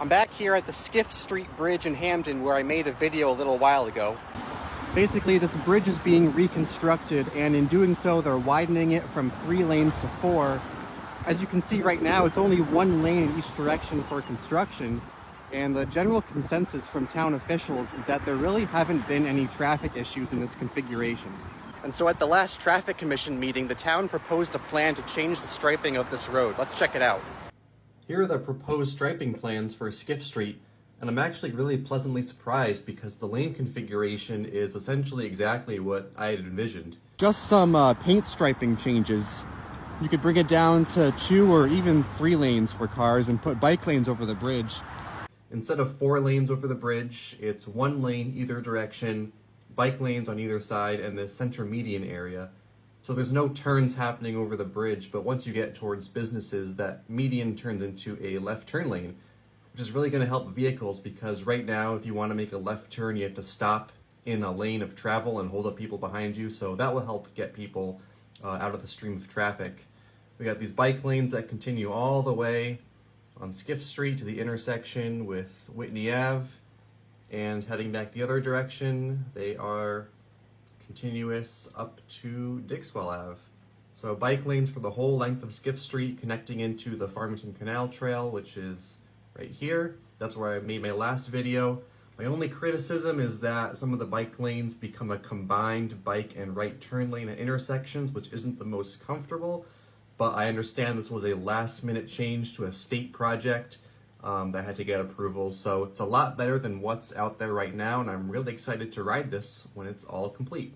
I'm back here at the Skiff Street Bridge in Hamden where I made a video a little while ago. Basically, this bridge is being reconstructed, and in doing so, they're widening it from 3 lanes to 4. As you can see right now, it's only 1 lane in each direction for construction, and the general consensus from town officials is that there really haven't been any traffic issues in this configuration. And so at the last traffic commission meeting, the town proposed a plan to change the striping of this road. Let's check it out. Here are the proposed striping plans for Skiff Street, and I'm actually really pleasantly surprised because the lane configuration is essentially exactly what I had envisioned. Just some paint striping changes. You could bring it down to 2 or even 3 lanes for cars and put bike lanes over the bridge. Instead of 4 lanes over the bridge, it's 1 lane either direction, bike lanes on either side, and the center median area. So there's no turns happening over the bridge, but once you get towards businesses, that median turns into a left turn lane, which is really going to help vehicles because right now, if you want to make a left turn, you have to stop in a lane of travel and hold up people behind you. So that will help get people out of the stream of traffic. We got these bike lanes that continue all the way on Skiff Street to the intersection with Whitney Ave, and heading back the other direction, they are continuous up to Dixwell Ave. So bike lanes for the whole length of Skiff Street connecting into the Farmington Canal Trail, which is right here. That's where I made my last video. My only criticism is that some of the bike lanes become a combined bike and right turn lane at intersections, which isn't the most comfortable, but I understand this was a last minute change to a state project that had to get approval. So it's a lot better than what's out there right now, and I'm really excited to ride this when it's all complete.